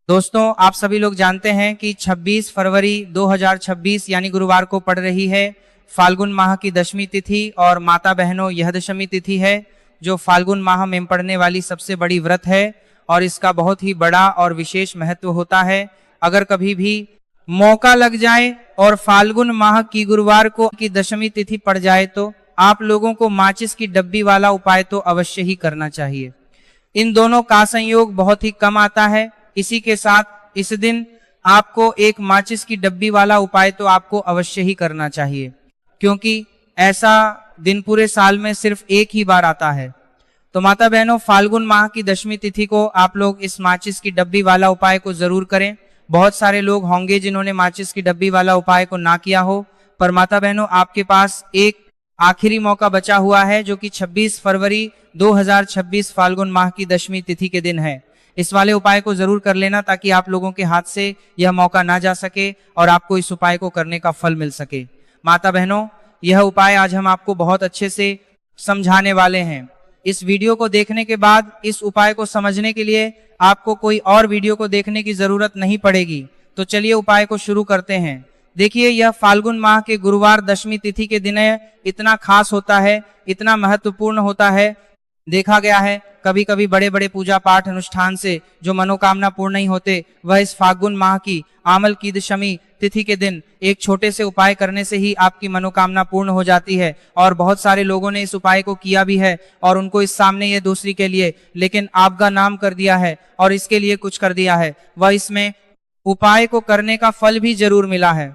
दोस्तों, आप सभी लोग जानते हैं कि 26 फरवरी 2026 यानी गुरुवार को पड़ रही है फाल्गुन माह की दशमी तिथि। और माता बहनों, यह दशमी तिथि है जो फाल्गुन माह में पड़ने वाली सबसे बड़ी व्रत है और इसका बहुत ही बड़ा और विशेष महत्व होता है। अगर कभी भी मौका लग जाए और फाल्गुन माह की गुरुवार को की दशमी तिथि पड़ जाए तो आप लोगों को माचिस की डब्बी वाला उपाय तो अवश्य ही करना चाहिए। इन दोनों का संयोग बहुत ही कम आता है। इसी के साथ इस दिन आपको एक माचिस की डब्बी वाला उपाय तो आपको अवश्य ही करना चाहिए, क्योंकि ऐसा दिन पूरे साल में सिर्फ एक ही बार आता है। तो माता बहनों, फाल्गुन माह की दशमी तिथि को आप लोग इस माचिस की डब्बी वाला उपाय को जरूर करें। बहुत सारे लोग होंगे जिन्होंने माचिस की डब्बी वाला उपाय को ना किया हो, पर माता बहनों, आपके पास एक आखिरी मौका बचा हुआ है जो कि 26 फरवरी 2026 फाल्गुन माह की दशमी तिथि के दिन है। इस वाले उपाय को जरूर कर लेना ताकि आप लोगों के हाथ से यह मौका ना जा सके और आपको इस उपाय को करने का फल मिल सके। माता बहनों, यह उपाय आज हम आपको बहुत अच्छे से समझाने वाले हैं। इस वीडियो को देखने के बाद इस उपाय को समझने के लिए आपको कोई और वीडियो को देखने की जरूरत नहीं पड़ेगी। तो चलिए उपाय को शुरू करते हैं। देखिए, यह फाल्गुन माह के गुरुवार दशमी तिथि के दिन इतना खास होता है, इतना महत्वपूर्ण होता है। देखा गया है कभी कभी बड़े बड़े पूजा पाठ अनुष्ठान से जो मनोकामना पूर्ण नहीं होते, वह इस फाल्गुन माह की आमल की दशमी तिथि के दिन एक छोटे से उपाय करने से ही आपकी मनोकामना पूर्ण हो जाती है। और बहुत सारे लोगों ने इस उपाय को किया भी है और उनको इस सामने ये दूसरी के लिए लेकिन आपका नाम कर दिया है और इसके लिए कुछ कर दिया है, वह इसमें उपाय को करने का फल भी जरूर मिला है।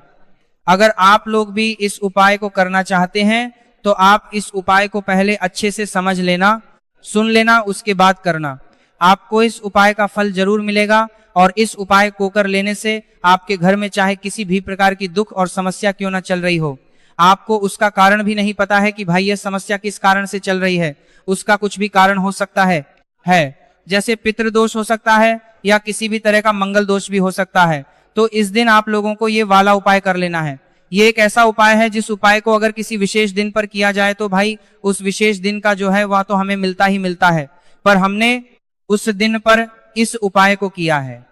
अगर आप लोग भी इस उपाय को करना चाहते हैं तो आप इस उपाय को पहले अच्छे से समझ लेना, सुन लेना, उसके बाद करना। आपको इस उपाय का फल जरूर मिलेगा और इस उपाय को कर लेने से आपके घर में चाहे किसी भी प्रकार की दुख और समस्या क्यों ना चल रही हो, आपको उसका कारण भी नहीं पता है कि भाई यह समस्या किस कारण से चल रही है, उसका कुछ भी कारण हो सकता है जैसे पितृदोष हो सकता है या किसी भी तरह का मंगल दोष भी हो सकता है। तो इस दिन आप लोगों को ये वाला उपाय कर लेना है। ये एक ऐसा उपाय है जिस उपाय को अगर किसी विशेष दिन पर किया जाए तो भाई उस विशेष दिन का जो है वह तो हमें मिलता ही मिलता है, पर हमने उस दिन पर इस उपाय को किया है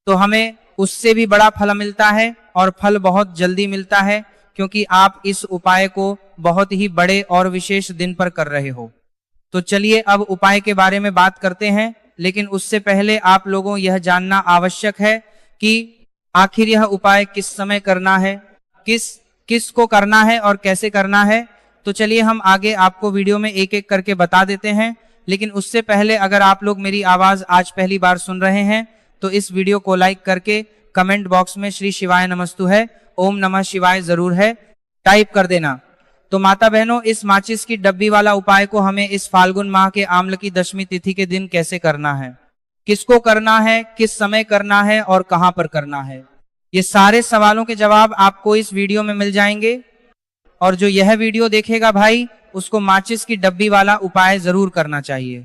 तो हमें उससे भी बड़ा फल मिलता है और फल बहुत जल्दी मिलता है, क्योंकि आप इस उपाय को बहुत ही बड़े और विशेष दिन पर कर रहे हो। तो चलिए अब उपाय के बारे में बात करते हैं, लेकिन उससे पहले आप लोगों यह जानना आवश्यक है कि आखिर यह उपाय किस समय करना है, किस को करना है और कैसे करना है। तो चलिए हम आगे आपको वीडियो में एक एक करके बता देते हैं, लेकिन उससे पहले अगर आप लोग मेरी आवाज आज पहली बार सुन रहे हैं तो इस वीडियो को लाइक करके कमेंट बॉक्स में श्री शिवाय नमस्तु है, ओम नमः शिवाय जरूर है टाइप कर देना। तो माता बहनों, इस माचिस की डब्बी वाला उपाय को हमें इस फाल्गुन माह के आम्ल की दशमी तिथि के दिन कैसे करना है, किसको करना है, किस समय करना है और कहां पर करना है, ये सारे सवालों के जवाब आपको इस वीडियो में मिल जाएंगे। और जो यह वीडियो देखेगा भाई, उसको माचिस की डब्बी वाला उपाय जरूर करना चाहिए।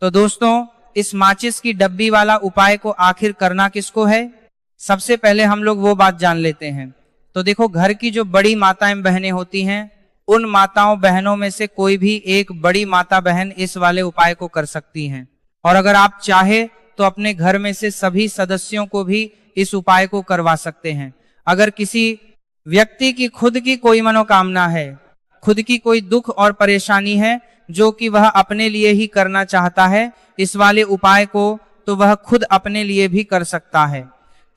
तो दोस्तों, इस माचिस की डब्बी वाला उपाय को आखिर करना किसको है, सबसे पहले हम लोग वो बात जान लेते हैं। तो देखो, घर की जो बड़ी माताएं बहनें होती हैं, उन माताओं बहनों में से कोई भी एक बड़ी माता बहन इस वाले उपाय को कर सकती हैं। और अगर आप चाहे तो अपने घर में से सभी सदस्यों को भी इस उपाय को करवा सकते हैं। अगर किसी व्यक्ति की खुद की कोई मनोकामना है, खुद की कोई दुख और परेशानी है जो कि वह अपने लिए ही करना चाहता है इस वाले उपाय को, तो वह खुद अपने लिए भी कर सकता है।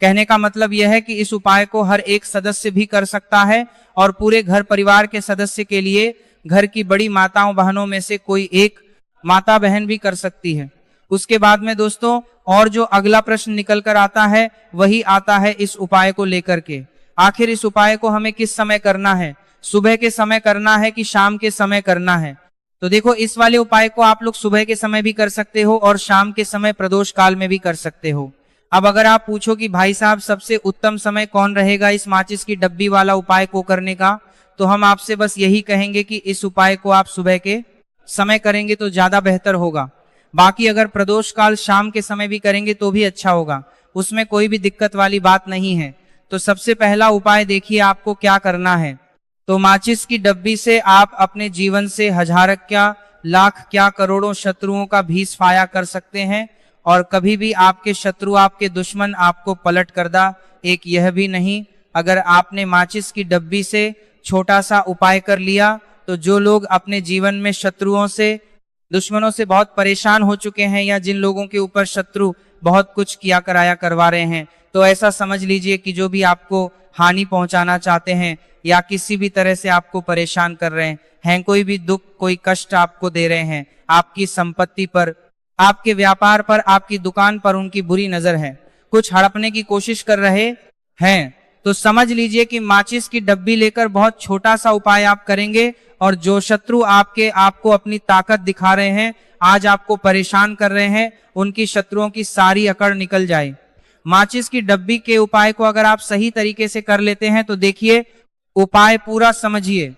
कहने का मतलब यह है कि इस उपाय को हर एक सदस्य भी कर सकता है और पूरे घर परिवार के सदस्य के लिए घर की बड़ी माताओं बहनों में से कोई एक माता बहन भी कर सकती है। उसके बाद में दोस्तों, और जो अगला प्रश्न निकल कर आता है वही आता है इस उपाय को लेकर के, आखिर इस उपाय को हमें किस समय करना है, सुबह के समय करना है कि शाम के समय करना है। तो देखो, इस वाले उपाय को आप लोग सुबह के समय भी कर सकते हो और शाम के समय प्रदोष काल में भी कर सकते हो। अब अगर आप पूछो कि भाई साहब सबसे उत्तम समय कौन रहेगा इस माचिस की डब्बी वाला उपाय को करने का, तो हम आपसे बस यही कहेंगे कि इस उपाय को आप सुबह के समय करेंगे तो ज्यादा बेहतर होगा। बाकी अगर प्रदोष काल शाम के समय भी करेंगे तो भी अच्छा होगा, उसमें कोई भी दिक्कत वाली बात नहीं है। तो सबसे पहला उपाय देखिए आपको क्या करना है। तो माचिस की डब्बी से आप अपने जीवन से हजारक क्या, लाख क्या, करोड़ों शत्रुओं का भीष फाया कर सकते हैं और कभी भी आपके शत्रु, आपके दुश्मन आपको पलट कर दा। एक यह भी नहीं, अगर आपने माचिस की डब्बी से छोटा सा उपाय कर लिया, तो जो लोग अपने जीवन में शत्रुओं से, दुश्मनों से बहुत परेशान हो चुके हैं, या जिन लोगों के ऊपर शत्रु बहुत कुछ किया कराया करवा रहे हैं, तो ऐसा समझ लीजिए कि जो भी आपको हानि पहुंचाना चाहते हैं या किसी भी तरह से आपको परेशान कर रहे हैं, कोई भी दुख, कोई कष्ट आपको दे रहे हैं, आपकी संपत्ति पर, आपके व्यापार पर, आपकी दुकान पर उनकी बुरी नजर है, कुछ हड़पने की कोशिश कर रहे हैं, तो समझ लीजिए कि माचिस की डब्बी लेकर बहुत छोटा सा उपाय आप करेंगे, और जो शत्रु आपको अपनी ताकत दिखा रहे हैं, आज आपको परेशान कर रहे हैं, उनकी शत्रुओं की सारी अकड़ निकल जाए। माचिस की डब्बी के उपाय को अगर आप सही तरीके से कर लेते हैं, तो देखिए, उपाय पूरा समझिए,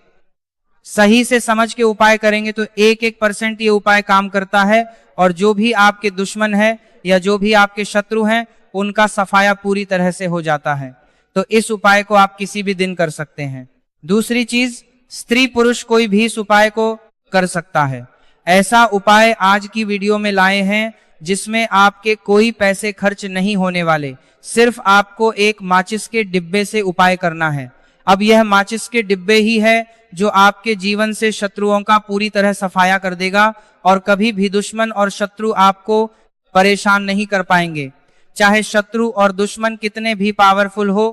सही से समझ के उपाय करेंगे तो 1% ये उपाय काम करता है, और जो भी आपके दुश्मन है या जो भी आपके शत्रु हैं, उनका सफाया पूरी तरह से हो जाता है। तो इस उपाय को आप किसी भी दिन कर सकते हैं। दूसरी चीज, स्त्री पुरुष कोई भी इस उपाय को कर सकता है। ऐसा उपाय आज की वीडियो में लाए हैं जिसमें आपके कोई पैसे खर्च नहीं होने वाले, सिर्फ आपको एक माचिस के डिब्बे से उपाय करना है। अब यह माचिस के डिब्बे ही है जो आपके जीवन से शत्रुओं का पूरी तरह सफाया कर देगा, और कभी भी दुश्मन और शत्रु आपको परेशान नहीं कर पाएंगे। चाहे शत्रु और दुश्मन कितने भी पावरफुल हो,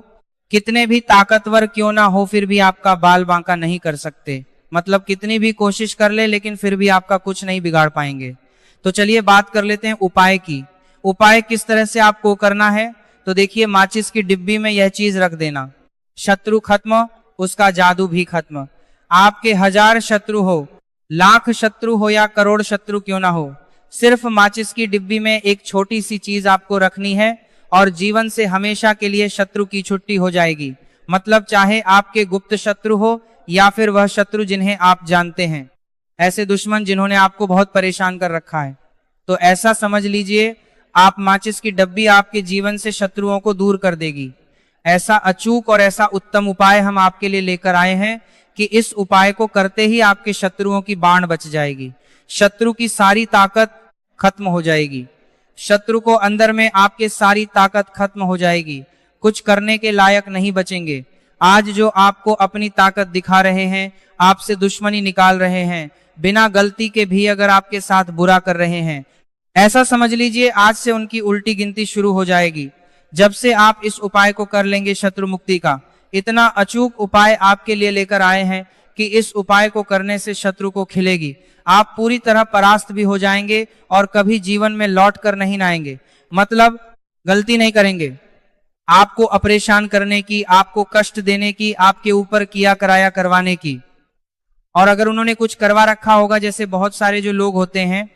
कितने भी ताकतवर क्यों ना हो, फिर भी आपका बाल बांका नहीं कर सकते। मतलब कितनी भी कोशिश कर ले, लेकिन फिर भी आपका कुछ नहीं बिगाड़ पाएंगे। तो चलिए बात कर लेते हैं उपाय की। उपाय किस तरह से आपको करना है, तो देखिए, माचिस की डिब्बी में यह चीज रख देना, शत्रु खत्म, उसका जादू भी खत्म। आपके 1000 शत्रु हो, लाख शत्रु हो या करोड़ शत्रु क्यों ना हो, सिर्फ माचिस की डिब्बी में एक छोटी सी चीज आपको रखनी है, और जीवन से हमेशा के लिए शत्रु की छुट्टी हो जाएगी। मतलब चाहे आपके गुप्त शत्रु हो या फिर वह शत्रु जिन्हें आप जानते हैं, ऐसे दुश्मन जिन्होंने आपको बहुत परेशान कर रखा है, तो ऐसा समझ लीजिए, आप माचिस की डब्बी आपके जीवन से शत्रुओं को दूर कर देगी। ऐसा अचूक और ऐसा उत्तम उपाय हम आपके लिए लेकर आए हैं कि इस उपाय को करते ही आपके शत्रुओं की बाण बच जाएगी, शत्रु की सारी ताकत खत्म हो जाएगी, शत्रु को अंदर में आपके सारी ताकत खत्म हो जाएगी, कुछ करने के लायक नहीं बचेंगे। आज जो आपको अपनी ताकत दिखा रहे हैं, आपसे दुश्मनी निकाल रहे हैं, बिना गलती के भी अगर आपके साथ बुरा कर रहे हैं, ऐसा समझ लीजिए आज से उनकी उल्टी गिनती शुरू हो जाएगी। जब से आप इस उपाय को कर लेंगे शत्रु मुक्ति का, इतना अचूक उपाय आपके लिए लेकर आए हैं कि इस उपाय को करने से शत्रु को खिलेगी, आप पूरी तरह परास्त भी हो जाएंगे और कभी जीवन में लौट कर नहीं आएंगे। मतलब गलती नहीं करेंगे, आपको अपरेशान करने की, आपको कष्ट देने की, आपके ऊपर किया कराया करवाने की। और अगर उन्होंने कुछ करवा रखा होगा, जैसे बहुत सारे जो लोग होते हैं,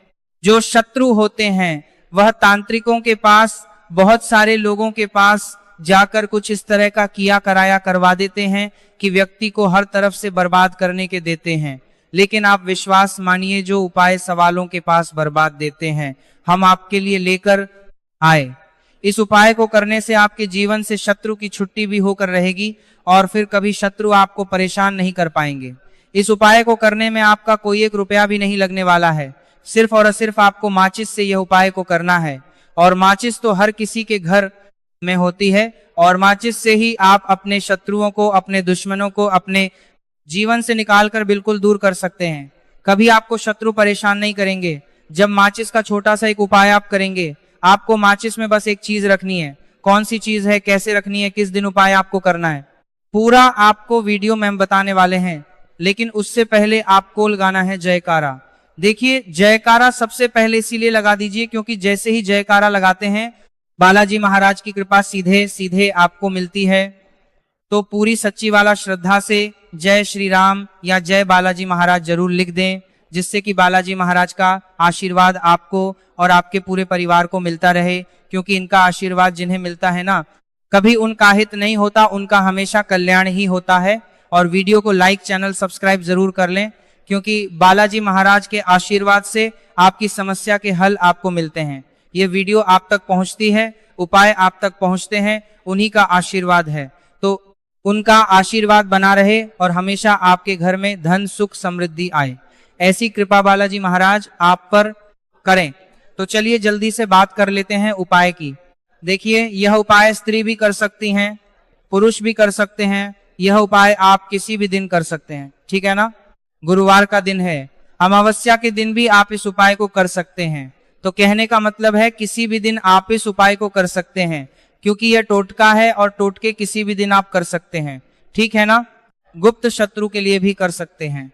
जो शत्रु होते हैं, वह तांत्रिकों के पास, बहुत सारे लोगों के पास जाकर कुछ इस तरह का किया कराया करवा देते हैं कि व्यक्ति को हर तरफ से बर्बाद करने के देते हैं। लेकिन आप विश्वास मानिए, जो उपाय सवालों के पास बर्बाद देते हैं, हम आपके लिए लेकर आए। इस उपाय को करने से आपके जीवन से शत्रु की छुट्टी भी होकर रहेगी, और फिर कभी शत्रु आपको परेशान नहीं कर पाएंगे। इस उपाय को करने में आपका कोई 1 रुपया भी नहीं लगने वाला है, सिर्फ और सिर्फ आपको माचिस से यह उपाय को करना है। और माचिस तो हर किसी के घर में होती है, और माचिस से ही आप अपने शत्रुओं को, अपने दुश्मनों को अपने जीवन से निकालकर बिल्कुल दूर कर सकते हैं। कभी आपको शत्रु परेशान नहीं करेंगे। जब माचिस का छोटा सा एक उपाय आप करेंगे, आपको माचिस में बस एक चीज रखनी है। कौन सी चीज है, कैसे रखनी है, किस दिन उपाय आपको करना है, पूरा आपको वीडियो में हम बताने वाले हैं। लेकिन उससे पहले आपको लगाना है जयकारा। देखिए, जयकारा सबसे पहले इसीलिए लगा दीजिए क्योंकि जैसे ही जयकारा लगाते हैं, बालाजी महाराज की कृपा सीधे सीधे आपको मिलती है। तो पूरी सच्ची वाला श्रद्धा से जय श्री राम या जय बालाजी महाराज जरूर लिख दें, जिससे कि बालाजी महाराज का आशीर्वाद आपको और आपके पूरे परिवार को मिलता रहे। क्योंकि इनका आशीर्वाद जिन्हें मिलता है ना, कभी उनका हित नहीं होता, उनका हमेशा कल्याण ही होता है। और वीडियो को लाइक, चैनल सब्सक्राइब जरूर कर लें, क्योंकि बालाजी महाराज के आशीर्वाद से आपकी समस्या के हल आपको मिलते हैं। ये वीडियो आप तक पहुंचती है, उपाय आप तक पहुंचते हैं, उन्हीं का आशीर्वाद है। तो उनका आशीर्वाद बना रहे और हमेशा आपके घर में धन, सुख, समृद्धि आए, ऐसी कृपा बालाजी महाराज आप पर करें। तो चलिए जल्दी से बात कर लेते हैं उपाय की। देखिए, यह उपाय स्त्री भी कर सकती हैं, पुरुष भी कर सकते हैं। यह उपाय आप किसी भी दिन कर सकते हैं, ठीक है ना। गुरुवार का दिन है, अमावस्या के दिन भी आप इस उपाय को कर सकते हैं। तो कहने का मतलब है किसी भी दिन आप इस उपाय को कर सकते हैं, क्योंकि यह टोटका है और टोटके किसी भी दिन आप कर सकते हैं, ठीक है ना। गुप्त शत्रु के लिए भी कर सकते हैं,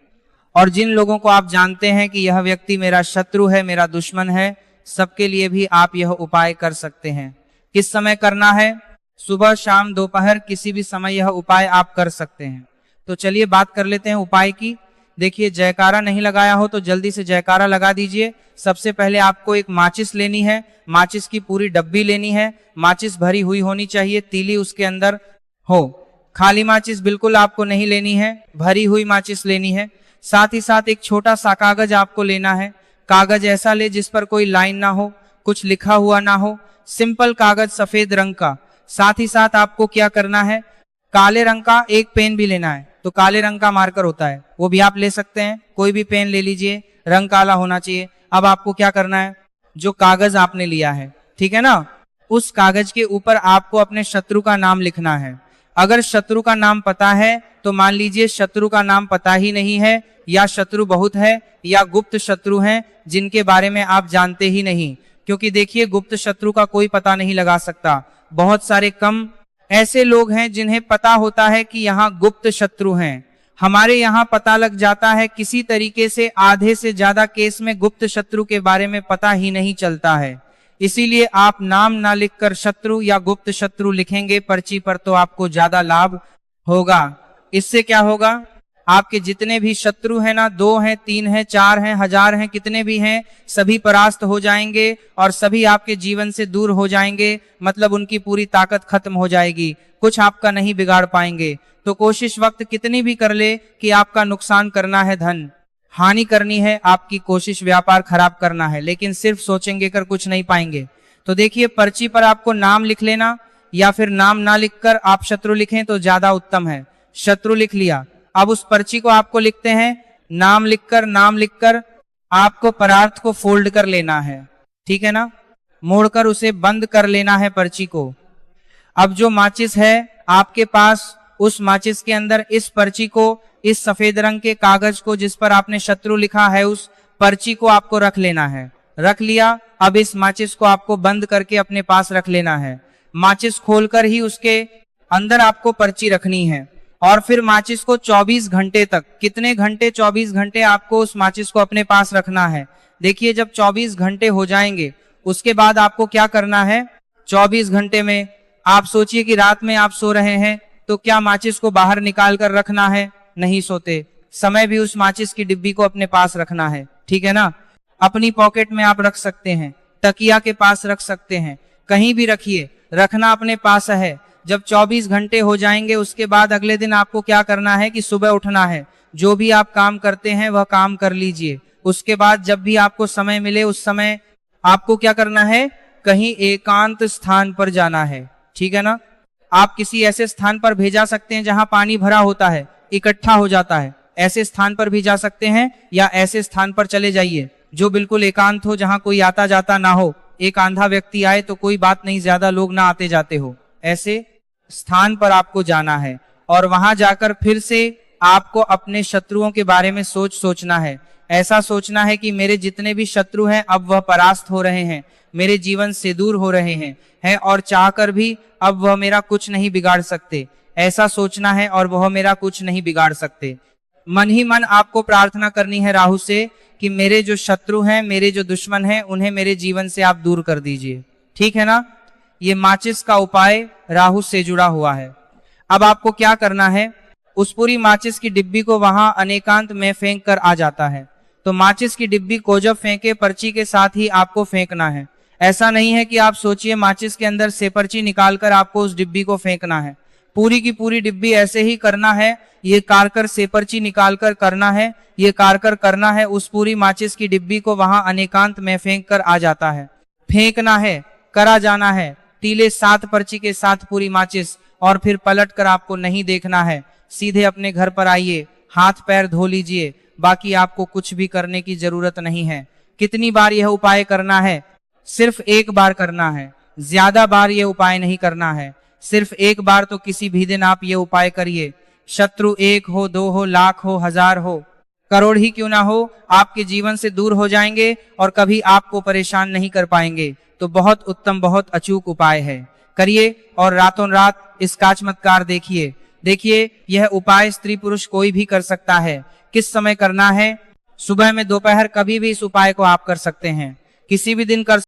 और जिन लोगों को आप जानते हैं कि यह व्यक्ति मेरा शत्रु है, मेरा दुश्मन है, सबके लिए भी आप यह उपाय कर सकते हैं। किस समय करना है? सुबह, शाम, दोपहर, किसी भी समय यह उपाय आप कर सकते हैं। तो चलिए बात कर लेते हैं उपाय की। देखिए, जयकारा नहीं लगाया हो तो जल्दी से जयकारा लगा दीजिए। सबसे पहले आपको एक माचिस लेनी है, माचिस की पूरी डब्बी लेनी है। माचिस भरी हुई होनी चाहिए, तीली उसके अंदर हो। खाली माचिस बिल्कुल आपको नहीं लेनी है, भरी हुई माचिस लेनी है। साथ ही साथ एक छोटा सा कागज आपको लेना है। कागज ऐसा ले जिस पर कोई लाइन ना हो, कुछ लिखा हुआ ना हो, सिंपल कागज सफेद रंग का। साथ ही साथ आपको क्या करना है, काले रंग का एक पेन भी लेना है। तो काले रंग का मार्कर होता है, वो भी आप ले सकते हैं, कोई भी पेन ले लीजिए, रंग काला होना चाहिए। अब आपको क्या करना है, जो कागज आपने लिया है, ठीक है ना, उस कागज के ऊपर आपको अपने शत्रु का नाम लिखना है। अगर शत्रु का नाम पता है तो मान लीजिए शत्रु का नाम पता ही नहीं है, या शत्रु बहुत है, या गुप्त शत्रु हैं जिनके बारे में आप जानते ही नहीं। क्योंकि देखिए, गुप्त शत्रु का कोई पता नहीं लगा सकता। बहुत सारे कम ऐसे लोग हैं जिन्हें पता होता है कि यहाँ गुप्त शत्रु हैं। हमारे यहाँ पता लग जाता है किसी तरीके से, आधे से ज्यादा केस में गुप्त शत्रु के बारे में पता ही नहीं चलता है। इसीलिए आप नाम ना लिखकर शत्रु या गुप्त शत्रु लिखेंगे पर्ची पर तो आपको ज्यादा लाभ होगा। इससे क्या होगा, आपके जितने भी शत्रु हैं ना, 2 हैं, 3 हैं, 4 हैं, 1000 हैं, कितने भी हैं, सभी परास्त हो जाएंगे और सभी आपके जीवन से दूर हो जाएंगे। मतलब उनकी पूरी ताकत खत्म हो जाएगी, कुछ आपका नहीं बिगाड़ पाएंगे। तो कोशिश वक्त कितनी भी कर ले कि आपका नुकसान करना है, धन हानि करनी है, आपकी कोशिश व्यापार खराब करना है, लेकिन सिर्फ सोचेंगे कर कुछ नहीं पाएंगे। तो देखिए, पर्ची पर आपको नाम लिख लेना, या फिर नाम ना लिखकर आप शत्रु लिखें तो ज्यादा उत्तम है। शत्रु लिख लिया, अब उस पर्ची को आपको लिखते हैं, नाम लिखकर आपको परार्थ को फोल्ड कर लेना है, ठीक है ना, मोड़कर उसे बंद कर लेना है पर्ची को। अब जो माचिस है आपके पास, उस माचिस के अंदर इस पर्ची को, इस सफेद रंग के कागज को जिस पर आपने शत्रु लिखा है, उस पर्ची को आपको रख लेना है। रख लिया, अब इस माचिस को आपको बंद करके अपने पास रख लेना है। माचिस खोलकर ही उसके अंदर आपको पर्ची रखनी है, और फिर माचिस को 24 घंटे तक, कितने घंटे, 24 घंटे आपको उस माचिस को अपने पास रखना है। देखिए, जब 24 घंटे हो जाएंगे उसके बाद आपको क्या करना है, 24 घंटे में आप सोचिए कि रात में आप सो रहे हैं तो क्या माचिस को बाहर निकाल कर रखना है? नहीं सोते समय भी उस माचिस की डिब्बी को अपने पास रखना है, ठीक है ना। अपनी पॉकेट में आप रख सकते हैं, तकिया के पास रख सकते हैं, कहीं भी रखिए, रखना अपने पास है। जब 24 घंटे हो जाएंगे उसके बाद अगले दिन आपको क्या करना है कि सुबह उठना है, जो भी आप काम करते हैं वह काम कर लीजिए। उसके बाद जब भी आपको समय मिले उस समय आपको क्या करना है, कहीं एकांत स्थान पर जाना है, ठीक है ना। आप किसी ऐसे स्थान पर भेजा सकते हैं जहां पानी भरा होता है, इकट्ठा हो जाता है, ऐसे स्थान पर भी जा सकते हैं, या ऐसे स्थान पर चले जाइए जो बिल्कुल एकांत हो, जहां कोई आता जाता ना हो। एक आंधा व्यक्ति आए तो कोई बात नहीं, ज्यादा लोग ना आते जाते हो, ऐसे स्थान पर आपको जाना है। और वहां जाकर फिर से आपको अपने शत्रुओं के बारे में सोचना है। ऐसा सोचना है कि मेरे जितने भी शत्रु हैं अब वह परास्त हो रहे हैं, मेरे जीवन से दूर हो रहे हैं, और चाहकर भी अब वह मेरा कुछ नहीं बिगाड़ सकते। ऐसा सोचना है और वह मेरा कुछ नहीं बिगाड़ सकते। मन ही मन आपको प्रार्थना करनी है राहु से कि मेरे जो शत्रु हैं, मेरे जो दुश्मन हैं, उन्हें मेरे जीवन से आप दूर कर दीजिए, ठीक है ना। ये माचिस का उपाय राहु से जुड़ा हुआ है। अब आपको क्या करना है, उस पूरी माचिस की डिब्बी को वहां अनेकांत में फेंक कर आ जाता है। तो माचिस की डिब्बी को जब फेंके, पर्ची के साथ ही आपको फेंकना है। ऐसा नहीं है कि आप सोचिए माचिस के अंदर से पर्ची निकालकर आपको उस डिब्बी को फेंकना है। पूरी की पूरी डिब्बी ऐसे ही करना है, ये कारकर से पर्ची निकालकर करना है, ये कारकर करना है। उस पूरी माचिस की डिब्बी को वहां अनेकांत में फेंक कर आ जाता है, फेंकना है, करा जाना है। तीले 7 पर्ची के साथ पूरी माचिस, और फिर पलट कर आपको नहीं देखना है, सीधे अपने घर पर आइए, हाथ पैर धो लीजिए। बाकी आपको कुछ भी करने की जरूरत नहीं है। कितनी बार यह उपाय करना है? सिर्फ एक बार करना है, ज्यादा बार यह उपाय नहीं करना है। सिर्फ एक बार तो किसी भी दिन आप ये उपाय करिए। शत्रु 1 हो, 2 हो, लाख हो, 1000 हो, करोड़ ही क्यों ना हो, आपके जीवन से दूर हो जाएंगे और कभी आपको परेशान नहीं कर पाएंगे। तो बहुत उत्तम, बहुत अचूक उपाय है, करिए और रातों रात इसका चमत्कार देखिए। देखिए, यह उपाय स्त्री पुरुष कोई भी कर सकता है। किस समय करना है? सुबह में, दोपहर, कभी भी इस उपाय को आप कर सकते हैं, किसी भी दिन कर